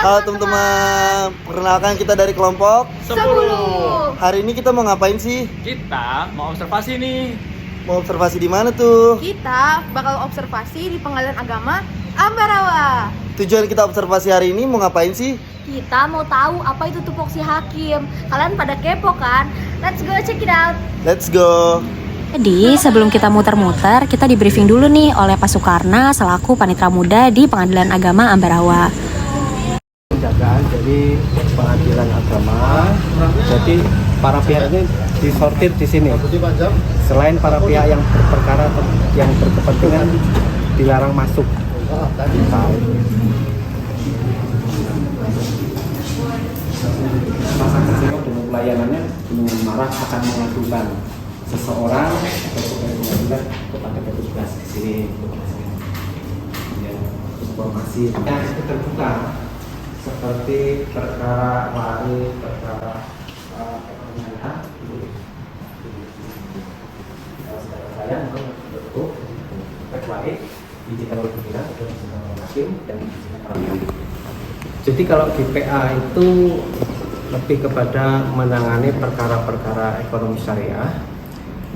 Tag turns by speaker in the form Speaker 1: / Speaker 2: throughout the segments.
Speaker 1: Halo teman-teman, perkenalkan kita dari kelompok
Speaker 2: 10.
Speaker 1: Hari ini kita mau ngapain sih?
Speaker 2: Kita mau observasi nih.
Speaker 1: Mau observasi di mana tuh?
Speaker 3: Kita bakal observasi di Pengadilan Agama Ambarawa.
Speaker 1: Tujuan kita observasi hari ini mau ngapain sih?
Speaker 4: Kita mau tahu apa itu tupoksi hakim. Kalian pada kepo kan? Let's go check it out.
Speaker 1: Let's go.
Speaker 5: Jadi sebelum kita muter-muter, kita di briefing dulu nih oleh Pak Soekarna selaku Panitera Muda di Pengadilan Agama Ambarawa.
Speaker 6: Penjagaan dari Pengadilan Agama. Jadi para pihak ini disortir di sini. Selain para pihak yang berperkara yang berkepentingan dilarang masuk. Masa kecil dengan pelayanannya dengan marah akan mengadukan seseorang atau pengadilan kepada petugas di sini ya, informasi yang itu terbuka seperti perkara lari, perkara pengadilan saya mungkin betul kecuali diizinkan oleh pimpinan atau diizinkan oleh hakim dan diizinkan oleh. Jadi kalau di PA itu lebih kepada menangani perkara-perkara ekonomi syariah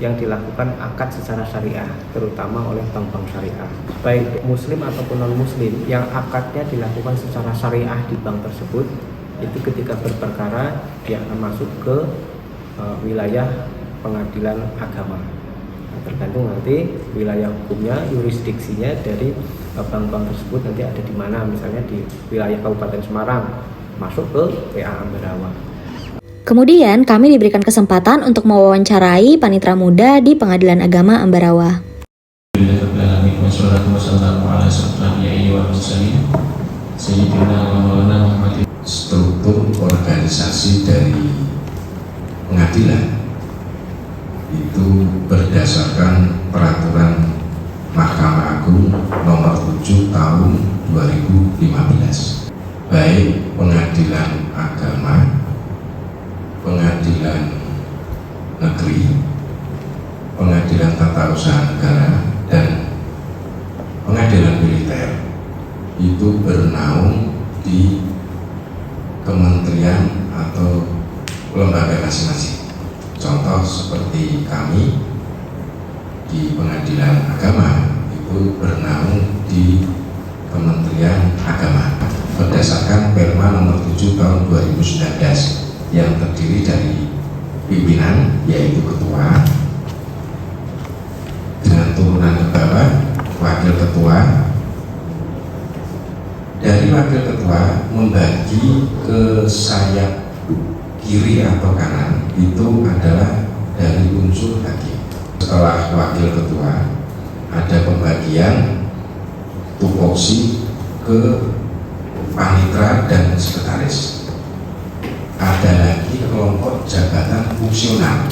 Speaker 6: yang dilakukan akad secara syariah, terutama oleh bank-bank syariah, baik muslim ataupun non-muslim yang akadnya dilakukan secara syariah di bank tersebut. Itu ketika berperkara dia akan masuk ke wilayah pengadilan agama. Tergantung nanti wilayah hukumnya, yurisdiksinya dari bank-bank tersebut nanti ada di mana. Misalnya di wilayah Kabupaten Semarang masuk ke PA Ambarawa.
Speaker 5: Kemudian kami diberikan kesempatan untuk mewawancarai Panitera Muda di Pengadilan Agama Ambarawa.
Speaker 7: Struktur organisasi dari pengadilan itu berdasarkan peraturan Mahkamah Agung nomor 7 tahun 2015, baik pengadilan agama, pengadilan negeri, pengadilan tata usaha negara, dan pengadilan militer itu bernaung di kementerian atau lembaga masing-masing. Contoh seperti kami di pengadilan agama itu bernaung di Kementerian Agama berdasarkan Perma nomor 7 tahun 2019 yang terdiri dari pimpinan yaitu ketua dengan turunan ke bawah wakil ketua. Dari wakil ketua membagi ke sayap kiri atau kanan itu adalah dari unsur hakim. Setelah wakil ketua ada pembagian tupoksi ke panitera dan sekretaris. Ada lagi kelompok jabatan fungsional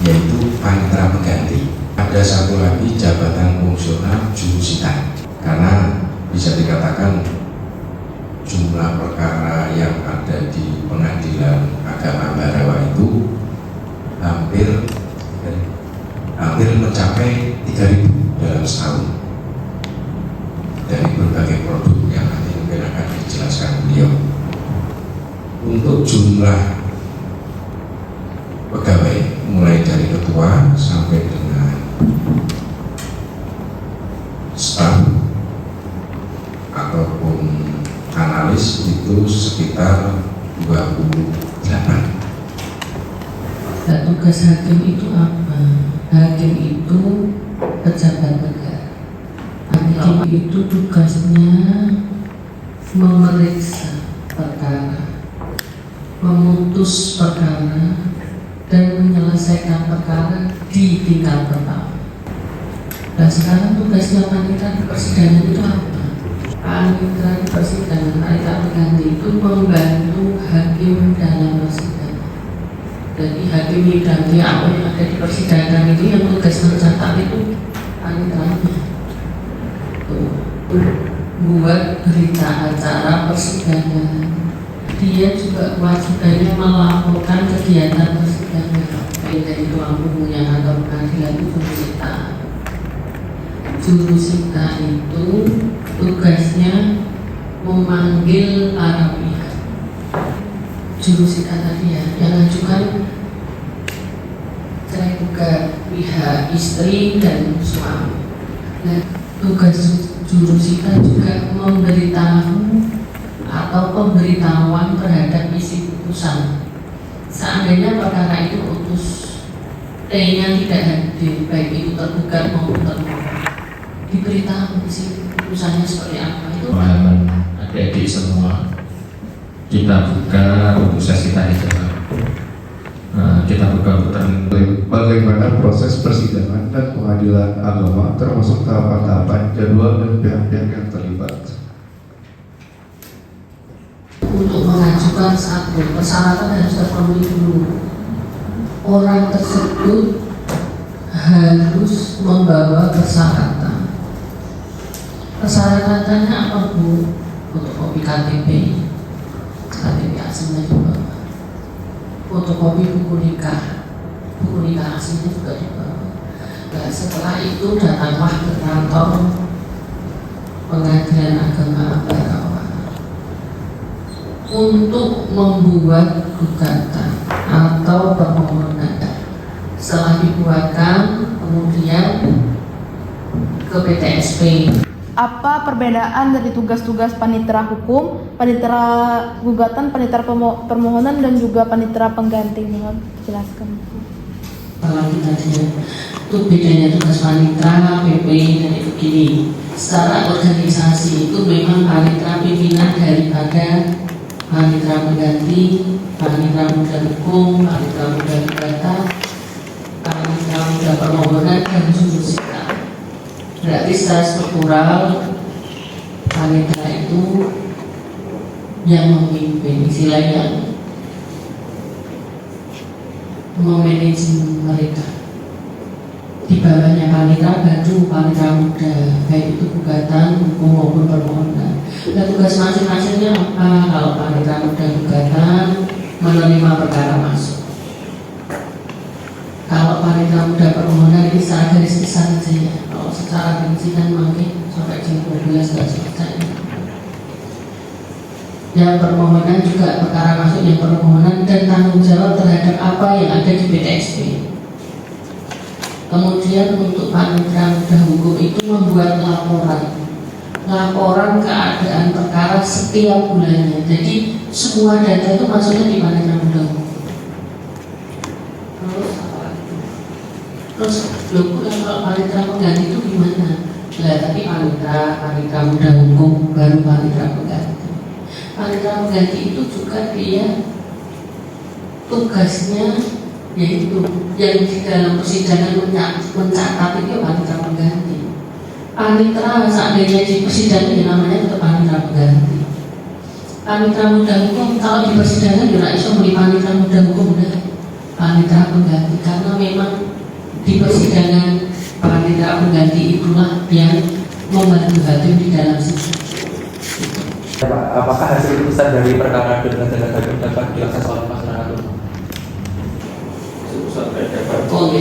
Speaker 7: yaitu panitera pengganti. Ada satu lagi jabatan fungsional jurusita, karena bisa dikatakan jumlah perkara yang ada di Pengadilan Agama Ambarawa itu hampir mencapai 3.000 dalam setahun dari berbagai produk yang nanti mungkin akan dijelaskan beliau. Untuk jumlah pegawai mulai dari ketua sampai dengan staf ataupun analis itu sekitar 28.
Speaker 8: Nah, tugas hakim itu apa? Hakim itu pejabat negara. Hakim itu tugasnya memeriksa perkara, memutus perkara, dan menyelesaikan perkara di tingkat pertama. Nah, sekarang tugasnya panitera di persidangan itu apa? Panitera di persidangan, panitera pengganti itu membantu hakim dalam persidangan. Jadi hakim ganti apa yang ada di persidangan itu yang tugas mencatat itu paniteranya. Buat berita acara persidangan. Dia juga kewajibannya melaporkan kegiatan persidangan, baik dari tuan umumnya atau pengadilan itu jurusita itu tugasnya memanggil para pihak. Jurusita tadi ya, yang ajukan cerai gugat pihak istri dan suami. Nah, tugas jurusita juga memberitahu atau pemberitahuan terhadap isi putusan. Seandainya perkara itu putus T-nya tidak hadir, baik itu tergugat maupun termohon, diberitahu isi putusannya seperti apa. Itu
Speaker 9: pemahaman adik-adik semua kita buka untuk sesi tanya jawab. Kita buka untuk
Speaker 10: bagaimana proses persidangan dan pengadilan agama termasuk tahapan-tahapan jadwal dan pihak-pihak yang terlibat.
Speaker 8: untuk mengajukan satu persyaratan harus terpenuhi dulu. Orang tersebut harus membawa persyaratan. Persyaratannya apa Bu? Fotokopi KTP aslinya dibawa, fotokopi buku nikah aslinya juga dibawa. Nah, setelah itu datanglah ke kantor Pengadilan Agama Ambarawa untuk membuat gugatan atau permohonan. Setelah dibuatkan, kemudian ke PTSP.
Speaker 3: Apa perbedaan dari tugas-tugas panitera hukum, panitera gugatan, panitera permohonan, dan juga panitera pengganti? Mohon jelaskan.
Speaker 8: Kalau kita lihat itu bedanya tugas panitera, PP, dan itu begini. Secara organisasi itu memang panitera pimpinan daripada panitera pengganti, panitera muda hukum, panitera muda gugatan, panitera muda permohonan, dan jurusita. Berarti secara struktural panitera itu yang memimpin, istilahnya memanage mereka. Di bawahnya panitera baru panitera muda, baik itu gugatan, hukum maupun permohonan. Dan tugas masing-masingnya apa? Kalau panitera muda gugatan menerima perkara masuk. Kalau panitera muda permohonan ini secara garis besar saja ya. Kalau secara rinci kan mungkin sampai jam 12 nggak selesai. Yang permohonan juga perkara masuk yang permohonan dan tanggung jawab terhadap apa yang ada di PTSP. Kemudian untuk panitera muda hukum itu membuat laporan keadaan perkara setiap bulannya. Jadi semua data itu masuknya di panitera muda hukum. Terus loh, kalau panitera pengganti itu gimana? Lah tapi panitera muda hukum baru panitera pengganti. Panitera pengganti itu juga dia tugasnya yaitu yang di dalam persidangan mencatat itu panitera pengganti. Panitera seandainya di persidangan ya namanya tetap panitera pengganti. Panitera muda hukum kalau di persidangan ya iso muni panitera muda hukum dan panitera pengganti karena memang di persidangan panitera pengganti itulah yang membantu hakim di dalam sidang.
Speaker 2: Apakah hasil putusan dari perkara dengan jalan hakim dapat diakses oleh masyarakat umum?
Speaker 8: Oke.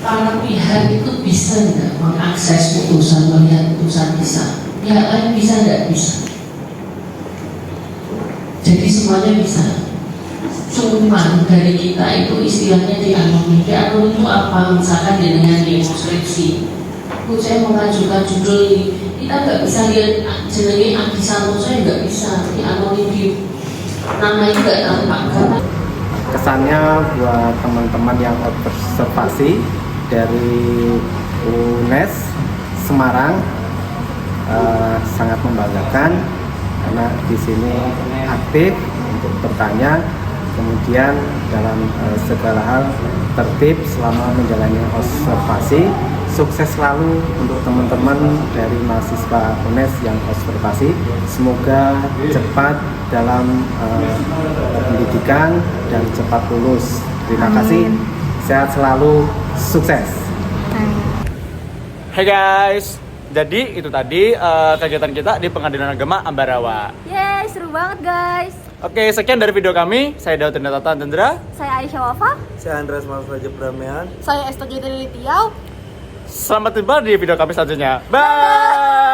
Speaker 8: Para pihak itu bisa tidak mengakses putusan, melihat putusan bisa. Pihak lain bisa tidak bisa. Jadi semuanya bisa. Cuman dari kita itu istilahnya dianonim. Dianonim itu apa? Misalkan dengan skripsi. Saya mengajukan judul ini, kita nggak bisa lihat jenenge Adi Santoso, saya nggak bisa dianonim di namanya nggak tampak karena
Speaker 6: Kesannya buat teman-teman yang observasi dari UNES Semarang sangat membanggakan karena di sini aktif untuk bertanya, kemudian dalam segala hal tertib selama menjalani observasi. Sukses selalu untuk teman-teman dari mahasiswa UNES yang observasi. Semoga cepat dalam pendidikan dan cepat lulus. Terima kasih. Sehat selalu, sukses.
Speaker 2: Hai guys, jadi itu tadi kegiatan kita di Pengadilan Agama Ambarawa.
Speaker 4: Yeay, seru banget guys.
Speaker 2: Oke, sekian dari video kami. Saya Daud Tata Tendra.
Speaker 4: Saya Aisyah Wafa.
Speaker 1: Saya Andreas Malfraja Bramean.
Speaker 3: Saya Esta Jadi Tiau.
Speaker 2: Selamat tiba di video kami selanjutnya. Bye.